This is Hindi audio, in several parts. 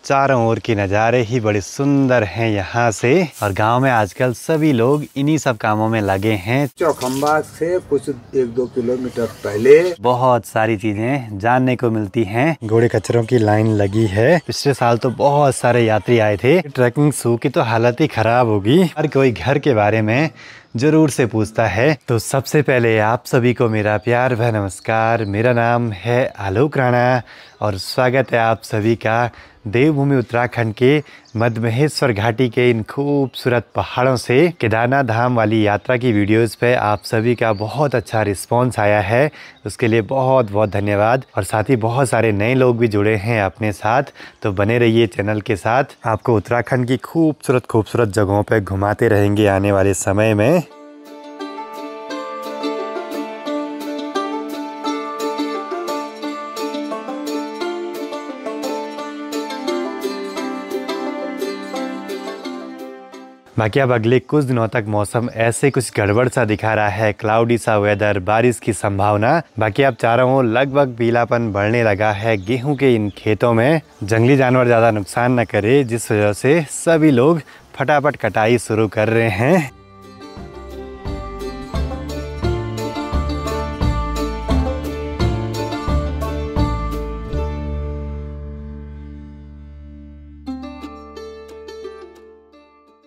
चारों ओर के नज़ारे ही बड़े सुंदर हैं यहाँ से। और गांव में आजकल सभी लोग इन्हीं सब कामों में लगे हैं। चौखंबा से कुछ 1-2 किलोमीटर पहले बहुत सारी चीजें जानने को मिलती हैं। घोड़े खच्चरों की लाइन लगी है। पिछले साल तो बहुत सारे यात्री आए थे। ट्रैकिंग शू की तो हालत ही खराब होगी। हर कोई घर के बारे में जरूर से पूछता है। तो सबसे पहले आप सभी को मेरा प्यार भरा नमस्कार। मेरा नाम है आलोक राणा और स्वागत है आप सभी का देवभूमि उत्तराखंड के मध्यमहेश्वर घाटी के इन खूबसूरत पहाड़ों से केदारनाथ धाम वाली यात्रा की वीडियोस पे आप सभी का बहुत अच्छा रिस्पांस आया है। उसके लिए बहुत बहुत धन्यवाद। और साथ ही बहुत सारे नए लोग भी जुड़े हैं अपने साथ, तो बने रहिए चैनल के साथ। आपको उत्तराखंड की खूबसूरत जगहों पर घुमाते रहेंगे आने वाले समय में। बाकी अब अगले कुछ दिनों तक मौसम ऐसे कुछ गड़बड़ सा दिखा रहा है, क्लाउडी सा वेदर, बारिश की संभावना। बाकी अब चारों ओर लगभग पीलापन बढ़ने लगा है गेहूं के इन खेतों में। जंगली जानवर ज़्यादा नुकसान न करे, जिस वजह से सभी लोग फटाफट कटाई शुरू कर रहे हैं।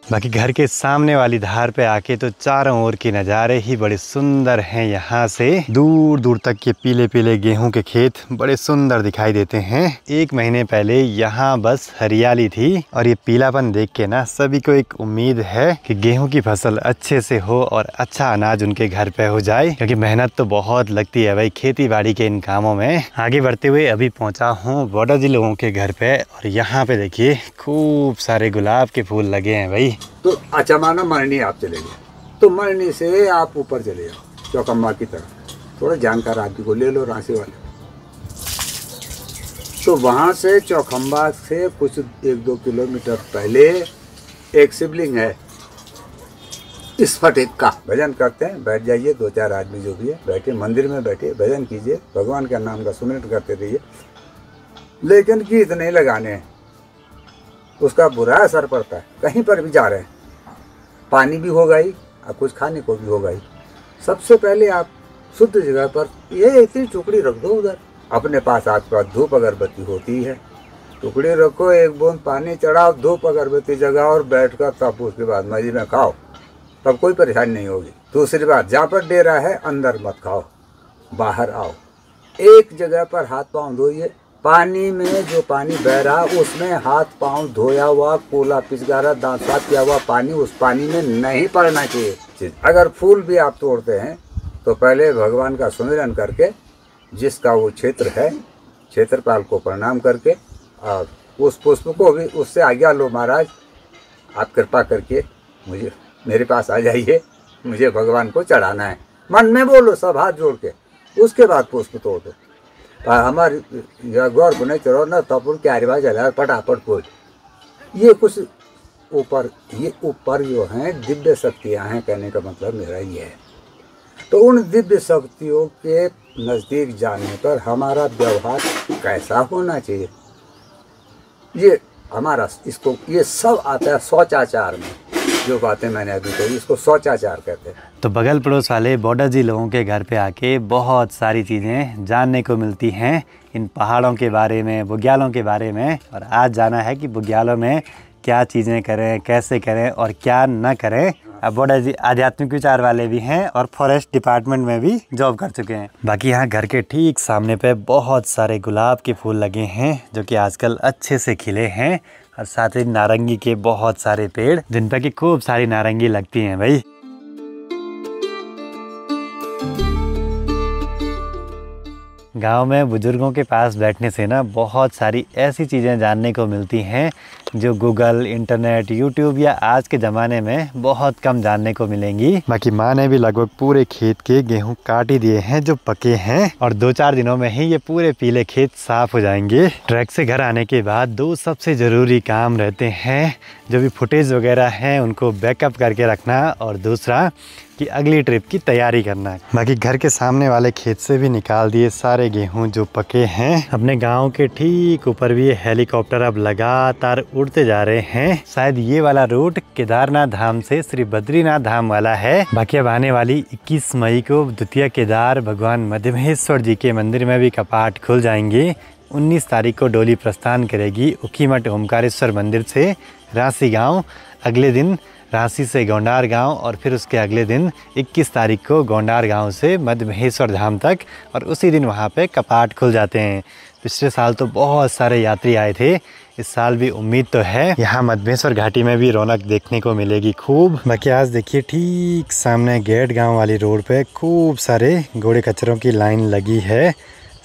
बाकी घर के सामने वाली धार पे आके तो चारों ओर के नज़ारे ही बड़े सुंदर हैं। यहाँ से दूर दूर तक के पीले पीले गेहूं के खेत बड़े सुंदर दिखाई देते हैं। 1 महीने पहले यहाँ बस हरियाली थी और ये पीलापन देख के ना सभी को एक उम्मीद है कि गेहूं की फसल अच्छे से हो और अच्छा अनाज उनके घर पे हो जाए, क्योंकि मेहनत तो बहुत लगती है भाई खेती बाड़ी के इन कामों में। आगे बढ़ते हुए अभी पहुँचा हूँ बॉर्डर जी लोगों के घर पे और यहाँ पे देखिए खूब सारे गुलाब के फूल लगे हैं भाई। तो अचामाना मरनी आप चले गए, तो मरनी से आप ऊपर चले जाओ चौखंबा की तरफ। थोड़ा जानकार आदमी को ले लो, रांसी वाले। तो वहाँ से चौखंबा से कुछ 1-2 किलोमीटर पहले एक शिवलिंग है। इस फटेक का भजन करते हैं, बैठ जाइए 2-4 आदमी जो भी है बैठे, मंदिर में बैठे भजन कीजिए, भगवान का नाम का सुमिरन करते रहिए, लेकिन गीत नहीं लगाने हैं। उसका बुरा असर पड़ता है। कहीं पर भी जा रहे हैं, पानी भी होगा ही और कुछ खाने को भी होगा ही। सबसे पहले आप शुद्ध जगह पर ये इतनी टुकड़ी रख दो उधर, अपने पास आसपास धूप अगरबत्ती होती है, टुकड़ी रखो, 1 बूंद पानी चढ़ाओ, धूप अगरबत्ती जगाओ और बैठकर तब उसके बाद मजे में खाओ, तब कोई परेशानी नहीं होगी। दूसरी बात, जहाँ पर डेरा है अंदर मत खाओ, बाहर आओ। एक जगह पर हाथ पाँव धोइए, पानी में जो पानी बह रहा उसमें हाथ पांव धोया हुआ, कोला पिचकारा, दांत साफ किया हुआ पानी उस पानी में नहीं पड़ना चाहिए। अगर फूल भी आप तोड़ते हैं तो पहले भगवान का सुमिरन करके, जिसका वो क्षेत्र है क्षेत्रपाल को प्रणाम करके, और उस पुष्प को भी उससे आज्ञा लो, महाराज आप कृपा करके मेरे पास आ जाइए, मुझे भगवान को चढ़ाना है। मन में बोलो सब हाथ जोड़ के, उसके बाद पुष्प तोड़ दो। हमारे गौर को नहीं चढ़ो ना, तब क्या रिवाज है फटाफट बोल। ये कुछ ऊपर, ये ऊपर जो हैं दिव्य शक्तियाँ हैं, कहने का मतलब मेरा ये है। तो उन दिव्य शक्तियों के नज़दीक जाने पर हमारा व्यवहार कैसा होना चाहिए, ये हमारा, इसको ये सब आता है शौचाचार में। जो बातें मैंने अभी कही इसको शौचाचार कहते हैं। तो बगल पड़ोस वाले बॉर्डर जी लोगों के घर पे आके बहुत सारी चीज़ें जानने को मिलती हैं इन पहाड़ों के बारे में, बुग्यालों के बारे में। और आज जाना है कि बुग्यालों में क्या चीज़ें करें, कैसे करें और क्या न करें। अब बॉर्डर जी आध्यात्मिक विचार वाले भी हैं और फॉरेस्ट डिपार्टमेंट में भी जॉब कर चुके हैं। बाकी यहाँ घर के ठीक सामने पे बहुत सारे गुलाब के फूल लगे हैं जो कि आजकल अच्छे से खिले हैं, और साथ ही नारंगी के बहुत सारे पेड़ जिन पर की खूब सारी नारंगी लगती हैं भाई। गांव में बुजुर्गों के पास बैठने से ना बहुत सारी ऐसी चीज़ें जानने को मिलती हैं जो गूगल, इंटरनेट, यूट्यूब या आज के ज़माने में बहुत कम जानने को मिलेंगी। बाकी माँ ने भी लगभग पूरे खेत के गेहूं काट ही दिए हैं जो पके हैं, और 2-4 दिनों में ही ये पूरे पीले खेत साफ हो जाएंगे। ट्रैक से घर आने के बाद 2 सबसे ज़रूरी काम रहते हैं। जो भी फुटेज वगैरह हैं उनको बैकअप करके रखना, और दूसरा कि अगली ट्रिप की तैयारी करना है। बाकी घर के सामने वाले खेत से भी निकाल दिए सारे गेहूं जो पके हैं। अपने गांव के ठीक ऊपर भी हेलीकॉप्टर अब लगातार उड़ते जा रहे हैं। शायद ये वाला रूट केदारनाथ धाम से श्री बद्रीनाथ धाम वाला है। बाकी अब आने वाली 21 मई को द्वितीय केदार भगवान मध्यमहेश्वर जी के मंदिर में भी कपाट खुल जाएंगे। 19 तारीख को डोली प्रस्थान करेगी उखीमठ ओमकारेश्वर मंदिर से रांसी गाँव। अगले दिन रांसी से गोंडार गांव और फिर उसके अगले दिन 21 तारीख को गोंडार गांव से मध्यमहेश्वर धाम तक, और उसी दिन वहां पे कपाट खुल जाते हैं। पिछले साल तो बहुत सारे यात्री आए थे, इस साल भी उम्मीद तो है यहाँ मध्यमहेश्वर घाटी में भी रौनक देखने को मिलेगी खूब। बाकी आज देखिए ठीक सामने गेट गाँव वाली रोड पे खूब सारे घोड़े खच्चरों की लाइन लगी है।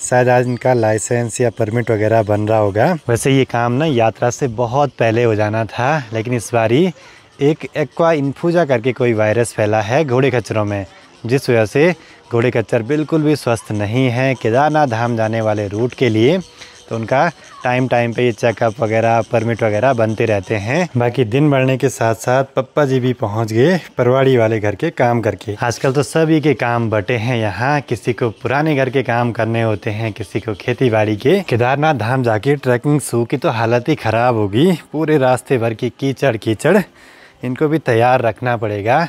शायद आज इनका लाइसेंस या परमिट वगैरह बन रहा होगा। वैसे ये काम ना यात्रा से बहुत पहले हो जाना था, लेकिन इस बारी एक एक्वा इन्फ्लुएंजा करके कोई वायरस फैला है घोड़े खच्चरों में, जिस वजह से घोड़े खच्चर बिल्कुल भी स्वस्थ नहीं है केदारनाथ धाम जाने वाले रूट के लिए। तो उनका टाइम पे ये चेकअप वगैरह परमिट वगैरह बनते रहते हैं। बाकी दिन बढ़ने के साथ साथ पप्पा जी भी पहुंच गए परवाड़ी वाले घर के काम करके। आजकल तो सभी के काम बटे हैं यहाँ, किसी को पुराने घर के काम करने होते हैं, किसी को खेती बाड़ी के। केदारनाथ धाम जाके ट्रैकिंग शू की तो हालत ही खराब होगी, पूरे रास्ते भर की कीचड़, इनको भी तैयार रखना पड़ेगा।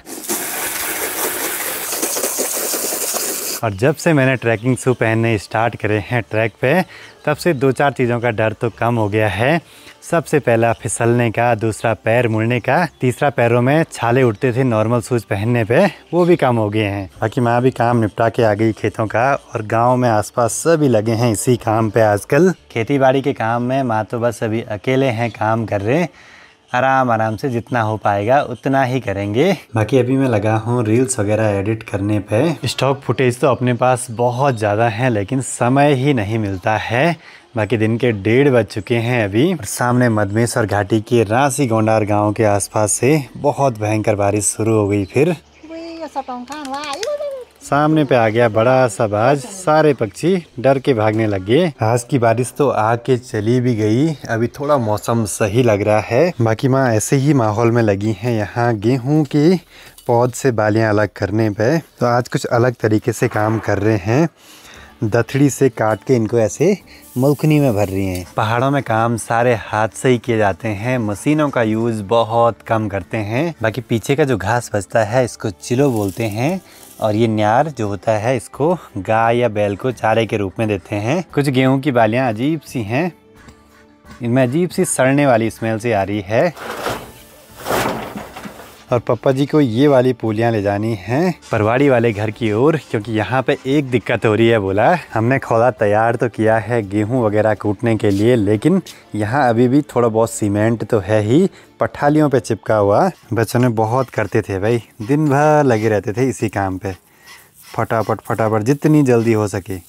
और जब से मैंने ट्रैकिंग शू पहनने स्टार्ट करे हैं ट्रैक पे, तब से 2-4 चीज़ों का डर तो कम हो गया है। सबसे पहला फिसलने का, दूसरा पैर मुड़ने का, तीसरा पैरों में छाले उठते थे नॉर्मल शूज़ पहनने पे, वो भी कम हो गए हैं। बाकी माँ भी काम निपटा के आ गई खेतों का, और गांव में आसपास सभी लगे हैं इसी काम पे आजकल। खेती बाड़ी के काम में माँ तो बस अभी अकेले हैं काम कर रहे, आराम से जितना हो पाएगा उतना ही करेंगे। बाकी अभी मैं लगा हूँ रील्स वगैरह एडिट करने पे। स्टॉक फुटेज तो अपने पास बहुत ज़्यादा है, लेकिन समय ही नहीं मिलता है। बाकी दिन के 1:30 बज चुके हैं अभी, और सामने मध्यमहेश्वर घाटी के रांसी गोंडार गांव के आसपास से बहुत भयंकर बारिश शुरू हो गई। फिर सामने पे आ गया बड़ा सा बाज, सारे पक्षी डर के भागने लग गए। आज की बारिश तो आके चली भी गई, अभी थोड़ा मौसम सही लग रहा है। बाकी माँ ऐसे ही माहौल में लगी हैं यहाँ गेहूं के पौध से बालियां अलग करने पे। तो आज कुछ अलग तरीके से काम कर रहे हैं, दथड़ी से काट के इनको ऐसे मुल्कनी में भर रही हैं। पहाड़ों में काम सारे हाथ से ही किए जाते हैं, मशीनों का यूज़ बहुत कम करते हैं। बाकी पीछे का जो घास बचता है इसको चिलो बोलते हैं, और ये न्यार जो होता है इसको गाय या बैल को चारे के रूप में देते हैं। कुछ गेहूं की बालियां अजीब सी हैं, इनमें अजीब सी सड़ने वाली स्मेल से आ रही है। और पापा जी को ये वाली पूलियाँ ले जानी हैं परवाड़ी वाले घर की ओर, क्योंकि यहाँ पे एक दिक्कत हो रही है। बोला हमने खोला तैयार तो किया है गेहूं वगैरह कूटने के लिए, लेकिन यहाँ अभी भी थोड़ा बहुत सीमेंट तो है ही, पठालियों पे चिपका हुआ। बच्चों ने बहुत करते थे भाई, दिन भर लगे रहते थे इसी काम पे, फटाफट जितनी जल्दी हो सके।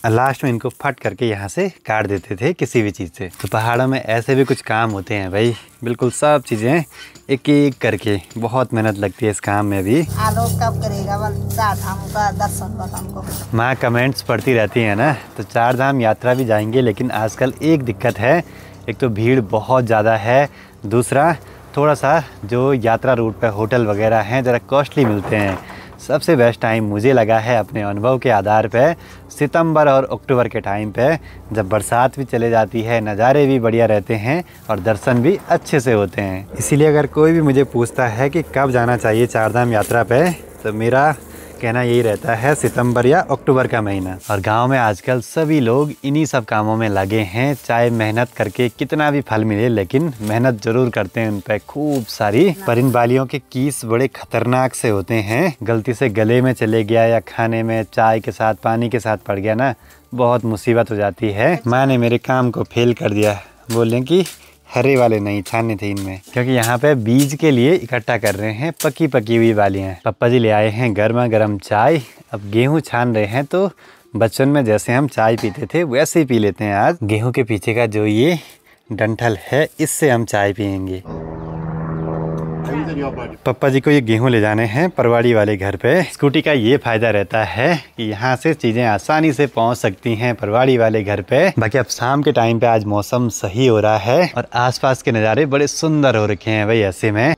लास्ट में इनको फट करके यहाँ से काट देते थे किसी भी चीज़ से। तो पहाड़ों में ऐसे भी कुछ काम होते हैं भाई, बिल्कुल सब चीज़ें एक एक करके, बहुत मेहनत लगती है इस काम में भी। आलोक कब करेगा चार धाम का दर्शन हमको? माँ कमेंट्स पढ़ती रहती है ना, तो 4 धाम यात्रा भी जाएंगे, लेकिन आजकल एक दिक्कत है, एक तो भीड़ बहुत ज़्यादा है, दूसरा थोड़ा सा जो यात्रा रूट पर होटल वगैरह हैं ज़रा कॉस्टली मिलते हैं। सबसे बेस्ट टाइम मुझे लगा है अपने अनुभव के आधार पे सितंबर और अक्टूबर के टाइम पे, जब बरसात भी चले जाती है, नज़ारे भी बढ़िया रहते हैं और दर्शन भी अच्छे से होते हैं। इसीलिए अगर कोई भी मुझे पूछता है कि कब जाना चाहिए 4 धाम यात्रा पे, तो मेरा कहना यही रहता है सितंबर या अक्टूबर का महीना। और गांव में आजकल सभी लोग इन्हीं सब कामों में लगे हैं, चाहे मेहनत करके कितना भी फल मिले, लेकिन मेहनत जरूर करते हैं उन पे खूब सारी। पर इन बालियों के कीस बड़े खतरनाक से होते हैं, गलती से गले में चले गया या खाने में चाय के साथ पानी के साथ पड़ गया ना, बहुत मुसीबत हो जाती है। माँ ने मेरे काम को फेल कर दिया, बोलें कि हरे वाले नहीं छानने थे इनमें, क्योंकि यहाँ पे बीज के लिए इकट्ठा कर रहे हैं पकी हुई बालियाँ। पापा जी ले आए हैं गर्मा गर्म चाय, अब गेहूं छान रहे हैं। तो बचपन में जैसे हम चाय पीते थे वैसे ही पी लेते हैं आज। गेहूं के पीछे का जो ये डंठल है, इससे हम चाय पियेंगे। पापा जी को ये गेहूं ले जाने हैं परवाड़ी वाले घर पे। स्कूटी का ये फायदा रहता है कि यहाँ से चीजें आसानी से पहुँच सकती हैं परवाड़ी वाले घर पे। बाकी अब शाम के टाइम पे आज मौसम सही हो रहा है और आसपास के नज़ारे बड़े सुंदर हो रखे हैं भाई। ऐसे में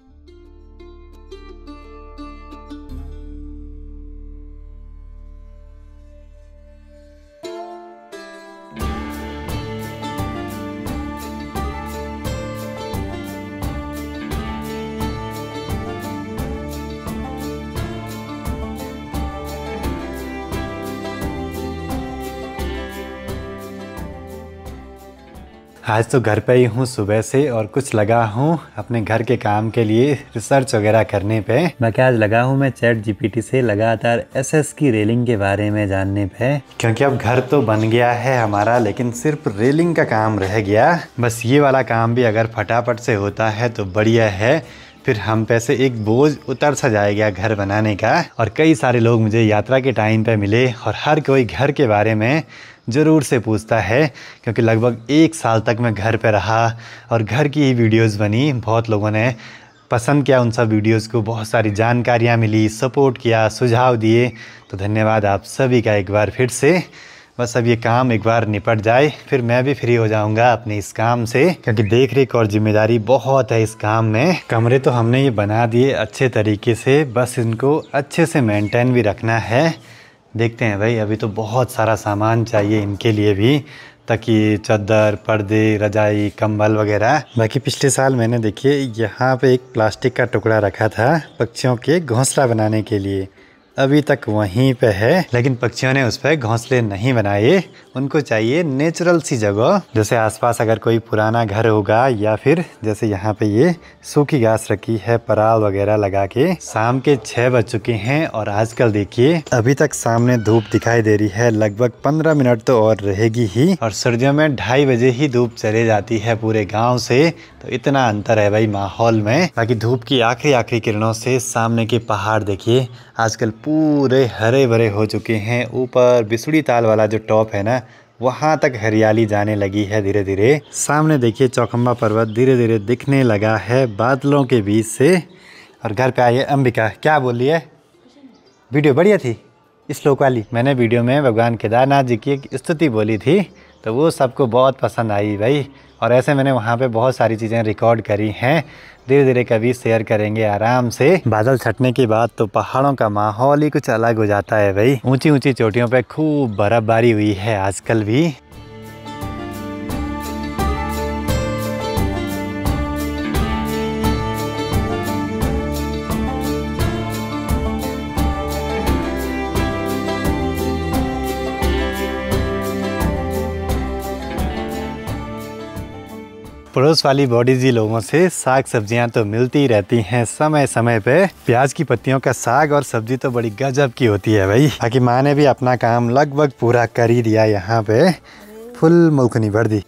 आज तो घर पे ही हूँ सुबह से और कुछ लगा हूँ अपने घर के काम के लिए रिसर्च वगैरह करने पे। बाकी आज लगा हूँ मैं ChatGPT से लगातार SS की रेलिंग के बारे में जानने पे, क्योंकि अब घर तो बन गया है हमारा, लेकिन सिर्फ रेलिंग का काम रह गया। बस ये वाला काम भी अगर फटाफट से होता है तो बढ़िया है, फिर हम पे से एक बोझ उतर सा जाएगा घर बनाने का। और कई सारे लोग मुझे यात्रा के टाइम पे मिले और हर कोई घर के बारे में ज़रूर से पूछता है, क्योंकि लगभग 1 साल तक मैं घर पे रहा और घर की ही वीडियोस बनी। बहुत लोगों ने पसंद किया उन सब वीडियोस को, बहुत सारी जानकारियाँ मिली, सपोर्ट किया, सुझाव दिए। तो धन्यवाद आप सभी का एक बार फिर से। बस अब ये काम एक बार निपट जाए, फिर मैं भी फ्री हो जाऊंगा अपने इस काम से, क्योंकि देख रेख और जिम्मेदारी बहुत है इस काम में। कमरे तो हमने ये बना दिए अच्छे तरीके से, बस इनको अच्छे से मेंटेन भी रखना है। देखते हैं भाई, अभी तो बहुत सारा सामान चाहिए इनके लिए भी, तकिए, चादर, पर्दे, रजाई, कंबल वगैरह। बाकी पिछले साल मैंने देखिए यहाँ पे एक प्लास्टिक का टुकड़ा रखा था पक्षियों के घोंसला बनाने के लिए, अभी तक वहीं पे है, लेकिन पक्षियों ने उस पर घोंसले नहीं बनाए। उनको चाहिए नेचुरल सी जगह, जैसे आसपास अगर कोई पुराना घर होगा, या फिर जैसे यहाँ पे ये सूखी घास रखी है पराल वगैरह लगा के। शाम के 6 बज चुके हैं और आजकल देखिए अभी तक सामने धूप दिखाई दे रही है। लगभग 15 मिनट तो और रहेगी ही, और सर्दियों में 2:30 बजे ही धूप चले जाती है पूरे गाँव से। तो इतना अंतर है भाई माहौल में। बाकी धूप की आखिरी किरणों से सामने के पहाड़ देखिए आजकल पूरे हरे भरे हो चुके हैं। ऊपर बिसुड़ी ताल वाला जो टॉप है ना, वहाँ तक हरियाली जाने लगी है धीरे धीरे। सामने देखिए चौखंबा पर्वत धीरे धीरे दिखने लगा है बादलों के बीच से। और घर पे आइए अंबिका, क्या बोल रही है? वीडियो बढ़िया थी श्लोक वाली। मैंने वीडियो में भगवान केदारनाथ जी की एक स्तुति बोली थी, तो वो सबको बहुत पसंद आई भाई। और ऐसे मैंने वहाँ पे बहुत सारी चीज़ें रिकॉर्ड करी हैं, धीरे धीरे कभी शेयर करेंगे आराम से। बादल छटने के बाद तो पहाड़ों का माहौल ही कुछ अलग हो जाता है भाई। ऊंची ऊंची चोटियों पे खूब बर्फबारी हुई है आजकल भी। पड़ोस वाली बॉडीजी लोगों से साग सब्जियां तो मिलती रहती हैं समय समय पे। प्याज की पत्तियों का साग और सब्जी तो बड़ी गजब की होती है भाई। बाकी माँ ने भी अपना काम लगभग पूरा कर ही दिया। यहाँ पे फुल मुल्कनी भर दी।